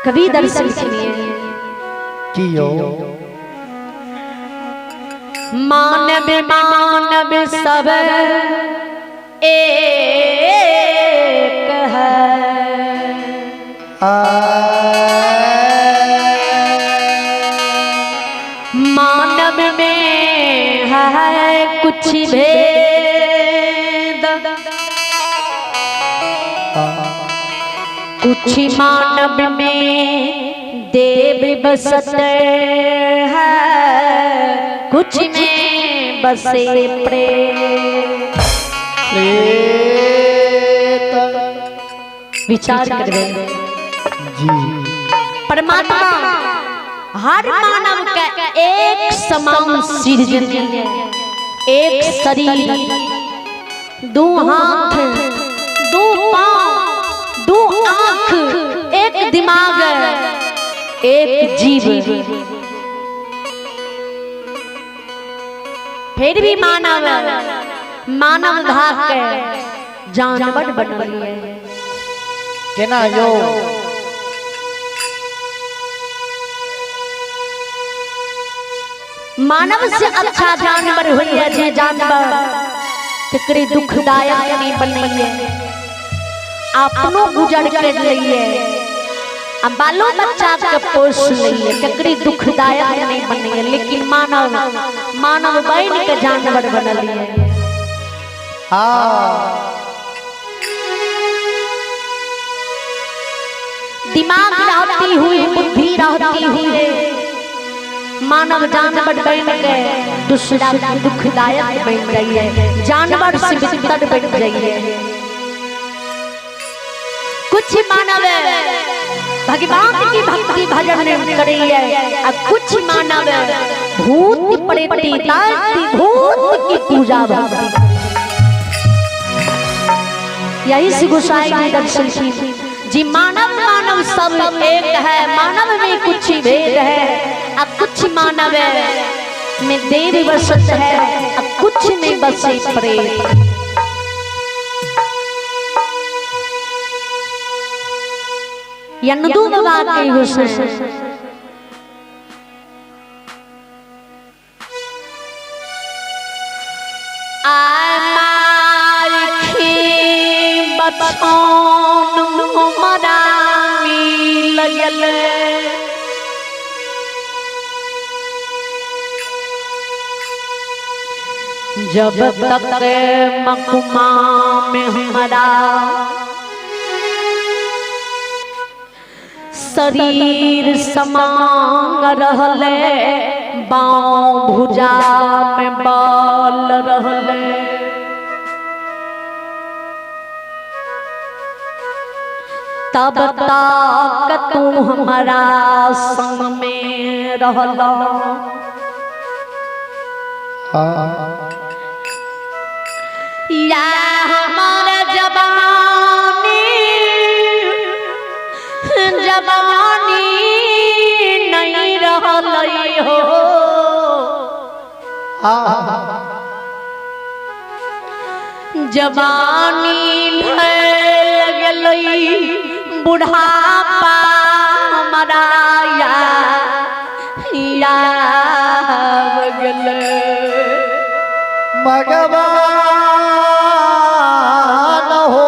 कवि दर्शन सुनिए कियो मानव मानव सब एक है मानव में है कुछ भेद कुछ मानव में देव बसत है कुछ में बसे प्रेत। विचार करें जी परमात्मा हर मानव का एक समान सृजन है, एक शरीर, दो हाथ, दो पांव, दो आंख, एक दिमाग, एक जीव। फिर भी मानव मानव घात के जानवर बन रही है। केना यो मानव से अच्छा जानवर हुई है जे जानवर तेकरे दुखदायक नहीं बनी है अपनो गुजर कर लिए अब बालो बच्चा के पोष लिए तेकरे दुखदायक नहीं बनी है। लेकिन मानव मानव बन के जानवर बनल है। दिमाग रहती हुई बुद्धि रहती हुई मानव जानवर बन के दूसरा दुखदायक बन जाइए, जानवर से बितर बन जाइए। कुछ मानव भगवान की भक्ति भजन करिए और कुछ मानव भूत प्रेत भूत की पूजा भक्ति। यही से गोसाई जी दर्शन जी मानव मानव सब एक है, मानव में कुछ भेद है अब कुछ मानव में देव बसत है अब कुछ में बसे प्रेत। यंदू बाबा के हुस्न जब तक मकुमा में हमारा शरीर समांग रहले बाँव भुजा में बाल रहले तब तक तू हमारा संग में रहला। या हमारा जवानी जवानी नहीं रहलई हो जवानी लगलई बुढ़ापा हमारा या गल भगवान हो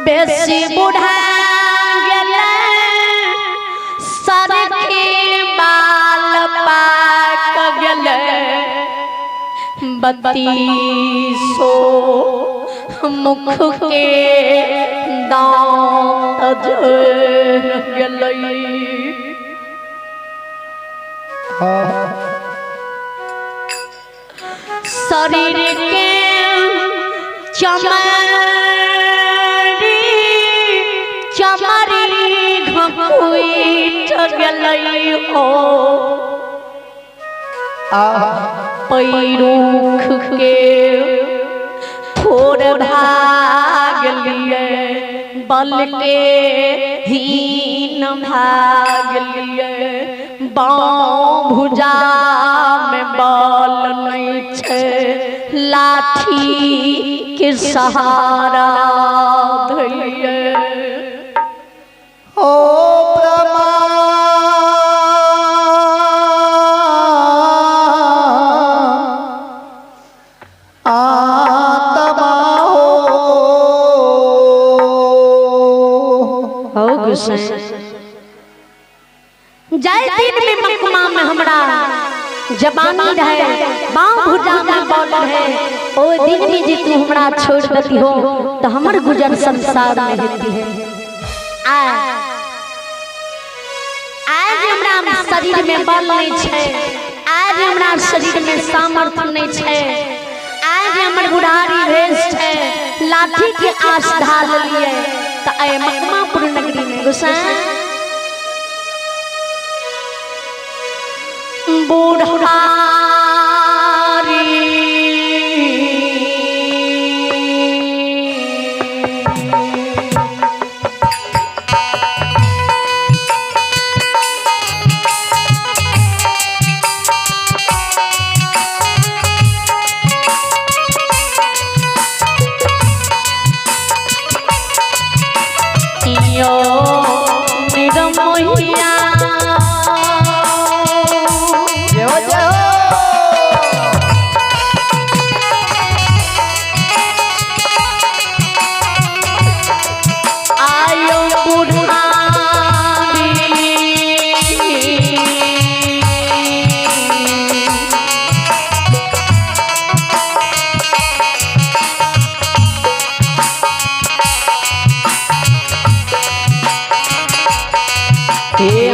बेसी बुढ़ा गले सर के बाल पाक गले बत्तीसो मुख के दांत झड़ गलई शरीर के चमरी घुईट गलई हो पैरुख के थोड़ भाग लिए बल के हीन भाग लिए बाँव भुजा में बल नहीं छे लाठी के सहारा धइए ओ ब्रह्मा आत्मा हो गुस्सा जाय दिन में मकमा में हमरा जवानी रहे बाँव भुजा में बॉर्डर है ओ दिन में जे तू हमरा छोड़ देती हो तो हमर गुजर संसार में हेती है आज हमरा शरीर में बल नहीं छे आज हमरा शरीर में सामर्थ्य नहीं छे आज हमर बुढ़ारी भेष छे लाठी के आस ढाल लिए तो आए मकमापुर नगरी में गुस्सा बुढ़ारी यो मेरा मोहिया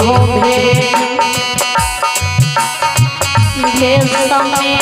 हो समय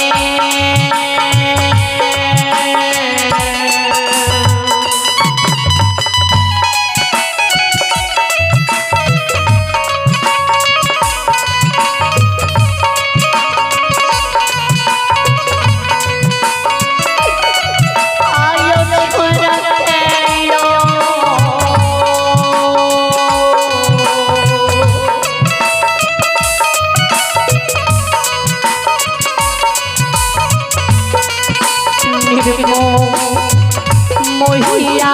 मोहिया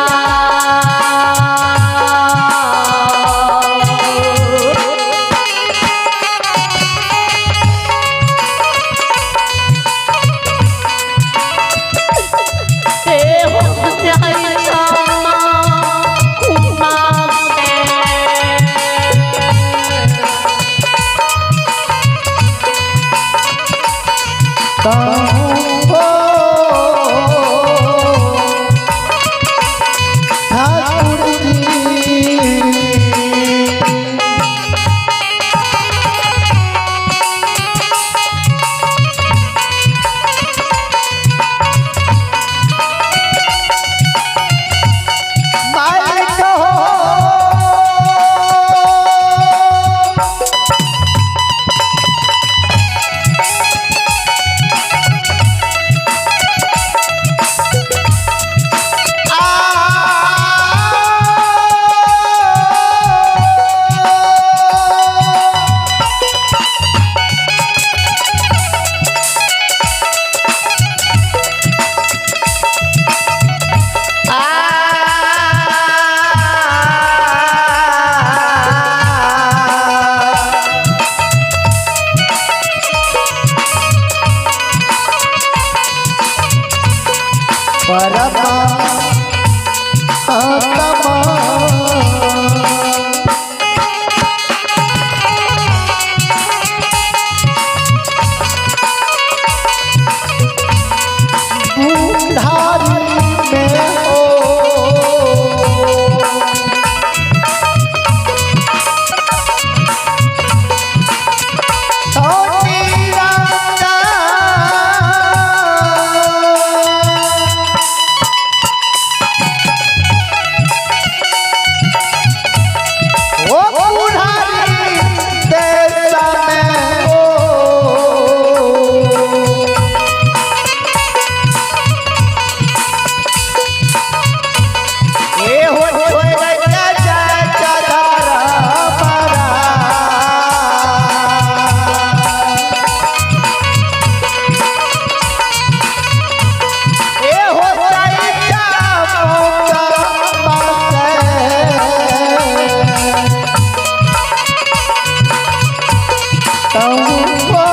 तुमको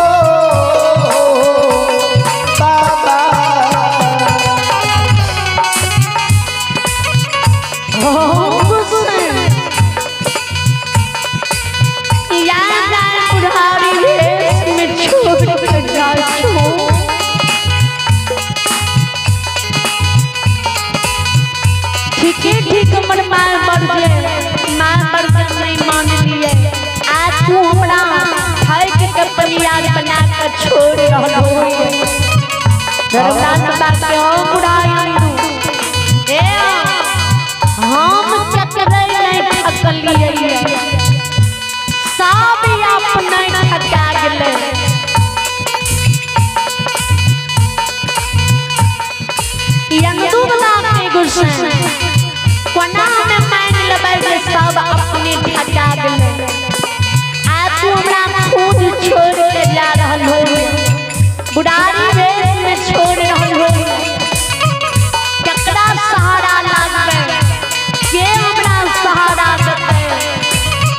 बाबा ठीक हमर माय मर जे माय मर के नहीं मान लिए आज तू हमरा भाई के कपनियार बना के छोड़ रहल हो दरबार बात के हो बुढ़ाई ए हम चकरे नहीं थकल लिए सब अपने थका गेले यंदू बना के गुस्सा कोना में मान लेबै जे सब अपने थका गेले आज तू हमरा खुद छोड़ के जा रहल हो बुढ़ारी रेस में छोड़ रहल हो केकरा सहारा लागबे के हमरा सहारा देतै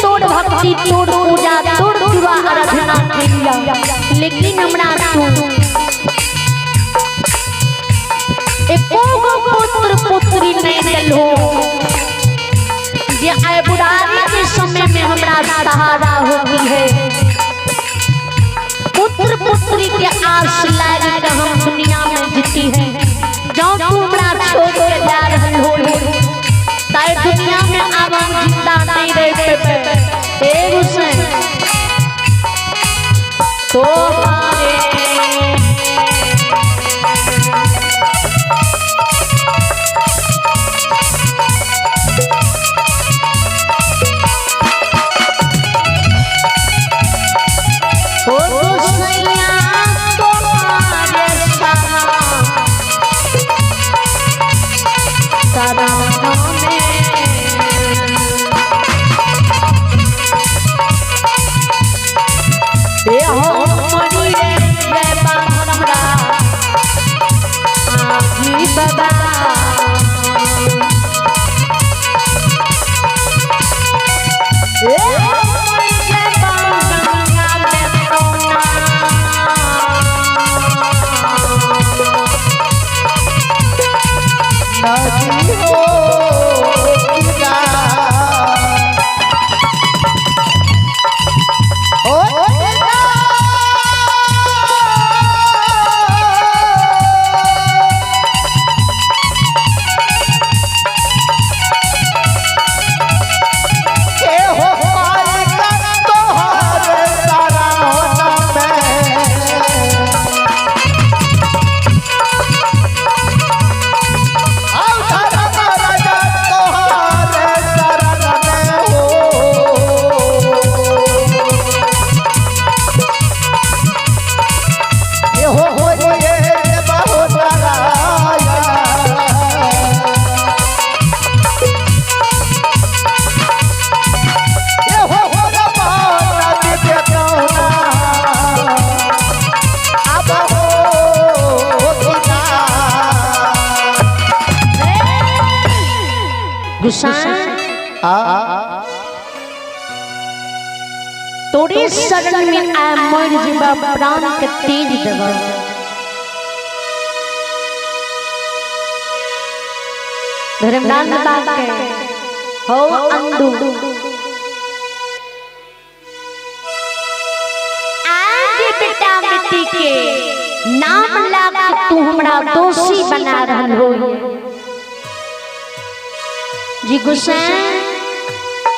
तोड़ भक्ति तोड़ पूजा तोड़ दुआ आराधना करिया लेकिन हमरा तू एको गो पुत्र पुत्री नहीं देलो जे आए बुढ़ारी के समय में हमरा सहारा होती है पुत्र पुत्री के आस लाग के हम दुनिया में जीती है जब तू हमरा छोड़ के जा रहल हो ताई दुनिया में अब हम जिंदा नहीं रह सकते एक से तो तोरे शरण में आ मर जीवा प्राण के तेज देवा धर्मदान बाबा के हो अंधु आ के नाम लाके तू हमरा दोषी बना रहल हो जी गोसाई।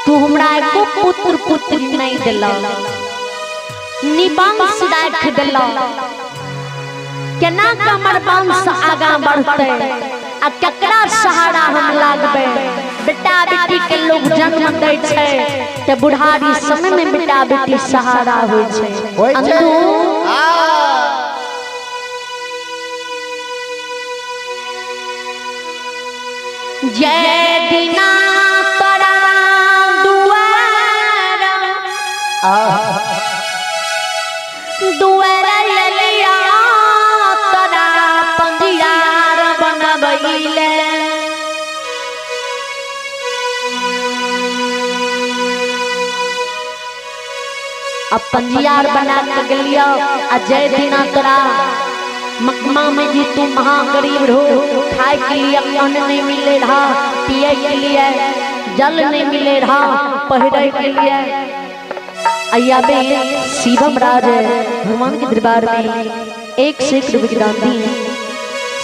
तू हमरा एको पुत्र पुत्री नहीं दिला, निवंश राख दिला। केना हमर वंश आगा बढ़ते आ केकरा सहारा हम लागबे। बेटा बेटी के लोग जन्म दै छै त बुढ़ारी समय में बेटा बेटी सहारा होय छै। जय दीना तोरा दुआर दुआर लिया तोरा पंजियार बनबैले। अब पंजियार बना के गेलिया आ जय दीना तोरा मकमा में जी तू महा गरीब हो। खाए के लिए अन्न नहीं मिले रहा, पिए के लिए जल नहीं मिले रहा, पहरे के लिए। अयाबे शिवम राज भगवान के दरबार में एक से एक रुपये दान दिए।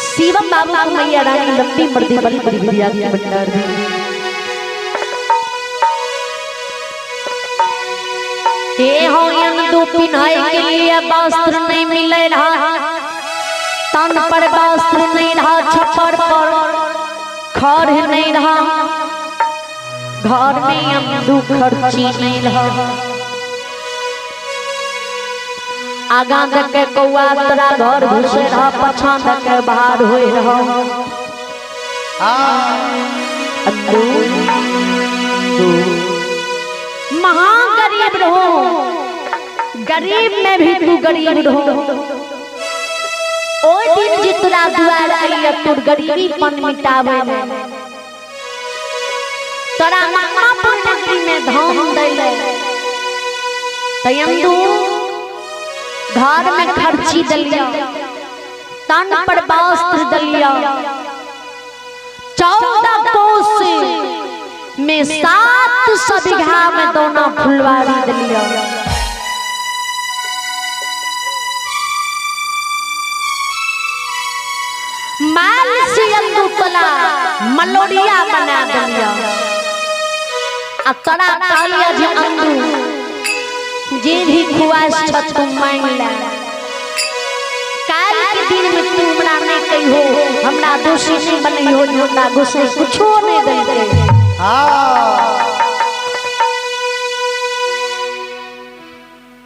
शिवम बाबू को मैया रानी लंबी मर्दी बड़ी बड़ी विद्या की भंडार दी। ये हो दो पिन्हाई के लिए वस्त्र नहीं मिले रहा, तन पर वस्त्र नहीं रहा, छप्पर पर खर नहीं रहा, घर में अमदू खर्ची नहीं रहा। आगा देखे कौआ तोरा घर घुसे रहा, पछा देखे बाहर होए रहा। महा गरीब रहो, गरीब में भी तू गरीब रहो। ओ दिन जी तोरा दुआर आइया तोर गरीबी पन मिटावे में तोरा मामापुर नगरी में धाम दैले तयंदू घर में खर्ची दलिया, तन पर वस्त्र दलिया। 14 कोस में 700 बीघा में दोना फुलवारी दलिया। माल से अंदू तला मलोरिया बना दिया। आ तोरा कहलिया जे अंदू जे भी खुआस छ तू मांग ले। काल के दिन में तू हमरा नहीं कहियो, हमरा दोषी नहीं बनइयो, हमरा गोसाई कुछो नहीं देलके।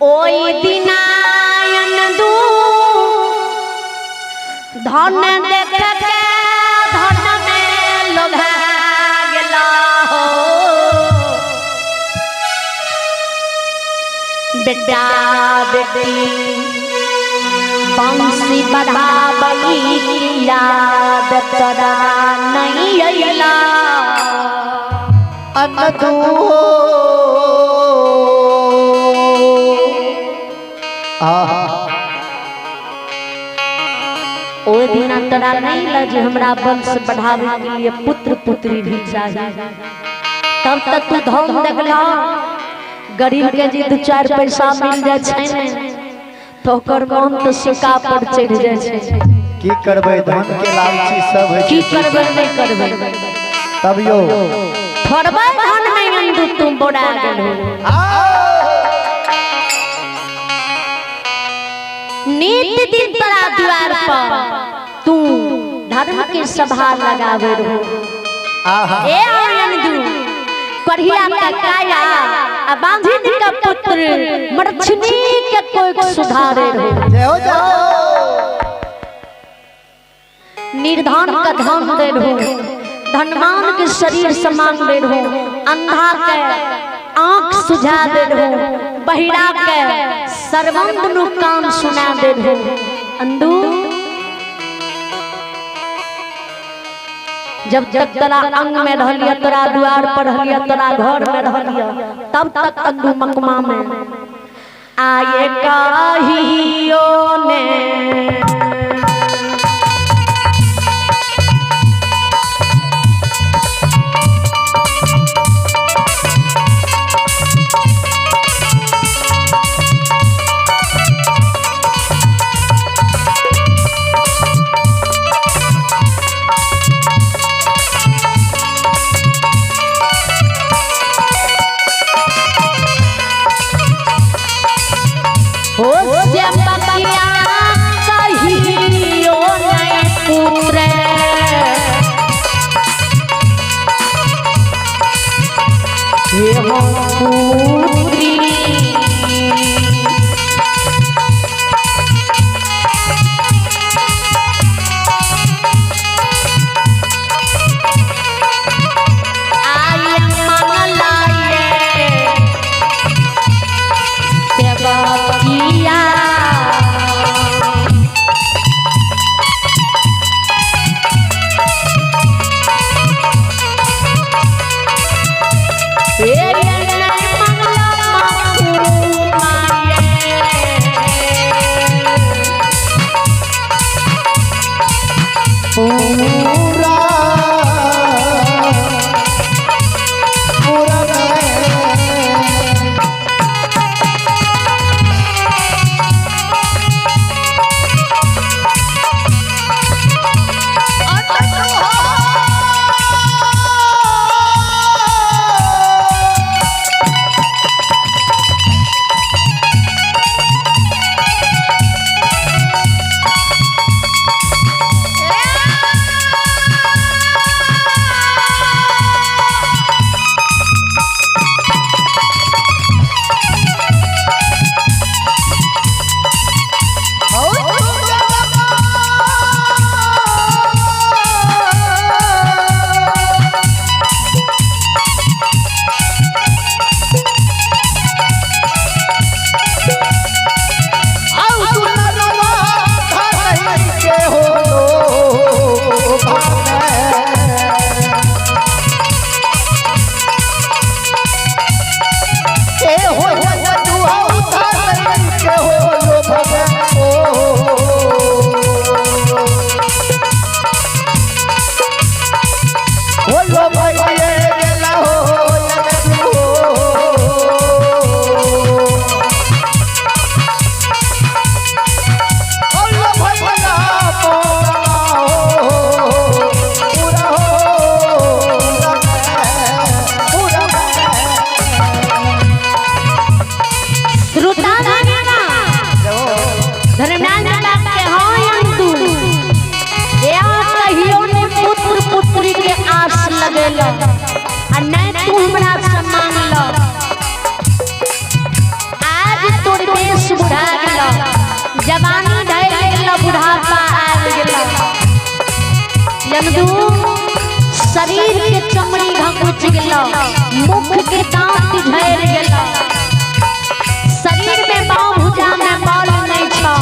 ओई दिना अंदू धन देख के धन में लोभा गेला हो। बेटा बेटी बंसी बढ़ाबई याद तोरा नहीं अइला। अनदू ओ दिन तोरा नहीं लगे हमरा वंश बढ़ावे के लिए पुत्र पुत्री भी चाहिए। तब तक तू धन देखला गरीब के जी 2-4 पैसा मिल जाए छै ने तो ओकर मन तो सिक्का पर चढ़ जाए छै। की करबै धन के लालची सब है। की करबै नहीं करबै तब यो थोड़बा धन में अंदू तुम बोड़ा गेल हो। नित दिन तोरा द्वार पर तू धर्म के सभा लगावे रहो। ए अंदू कढ़िया का काया आ बांधिन का पुत्र मरछनी के कोई सुधारे रहो। जाओ जाओ निर्धन का धन दे रहो, धनवान के शरीर समान दे रहो, अंधा के आंख सुझा दे रहो, बहिरा के सर्वंग काम सुना दे रहो। अंदू जब जब तोरा अंग में रहलिया, तोरा द्वार पर रहलिया, तोरा घर में रहलिया, तब तक अंदू मकमा में आए काहियो ने के हो जवानी धैल गेला बुढ़ापा आयल गेला यमदू शरीर के चमड़ी घकुच गेला मुख के दांत झड़ गेला शरीर में बाँह भुजा में बाल नहीं छा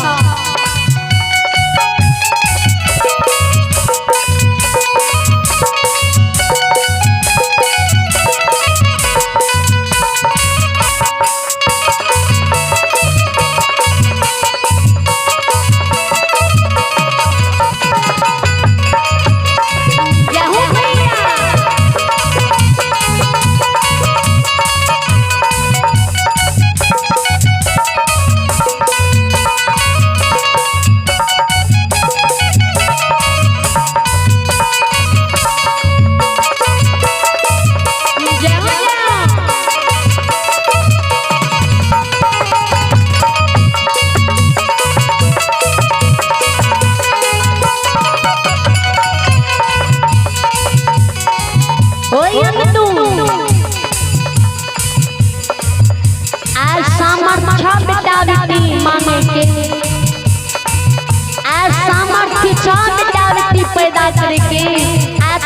पैदा करके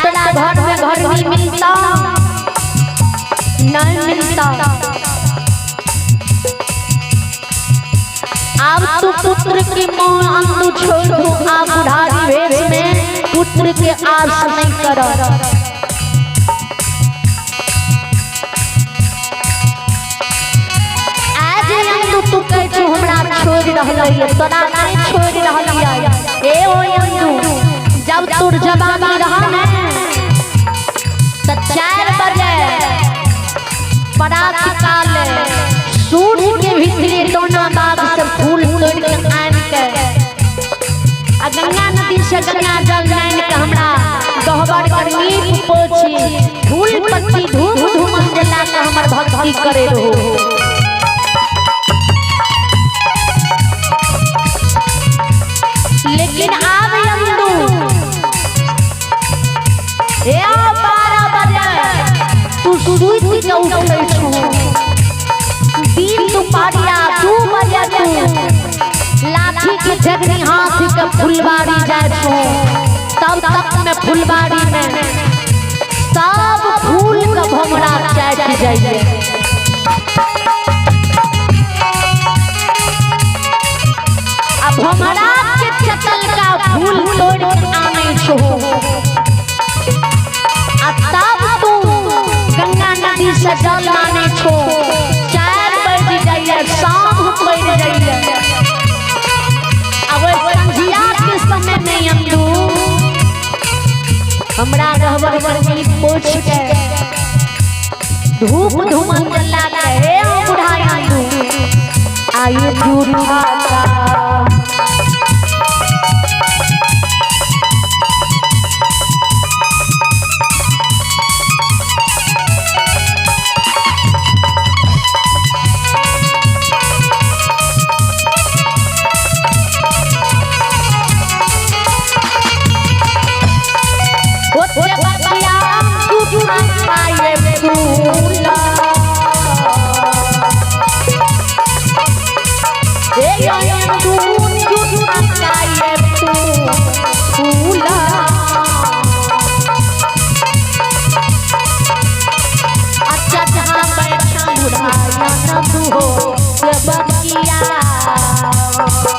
तोरा घर में घर भी मिलता नहीं मिलता अब तू पुत्र की मोह अंधु छोड़ दो आ बुढ़ारी भेष में पुत्र के आस नहीं कर आज अंधु तू कह तू हमरा छोड़ रहलिए तोरा नहीं छोड़ रहलिए ए ओ अंधु जब तोर जवानी रहा न तो 4 बजे परात काल सूर्य के भीतरे दोना बाग से फूल तोड़ के आन के आ गंगा नदी से गंगा जल लाइन के हमरा गहबर कर नीप पोछी फूल पत्ती धूप धूमन जला के हमर भक्ति करे रहो लेकिन आब यंदू 12 बजे तू सुइत के उठै छौ दिन दुपहरिया 2 बजे तू लाठी के झगनी हाथ के फुलबाड़ी जाय छौ तब तक में फुलबाड़ी में सब फूल का भमरा चाट जाइए अब भमरा के चतल का फूल तोड़ के आने छौ तब तू गंगा नदी से जल लाने छो 4 बज जाइए शाम पड़ जाइए अब संझिया के समय में अंदू हमरा रहबर वर्गी पोछ के धूप धुमन जला के हे बुढ़ाई अंदू आयु झूठा हो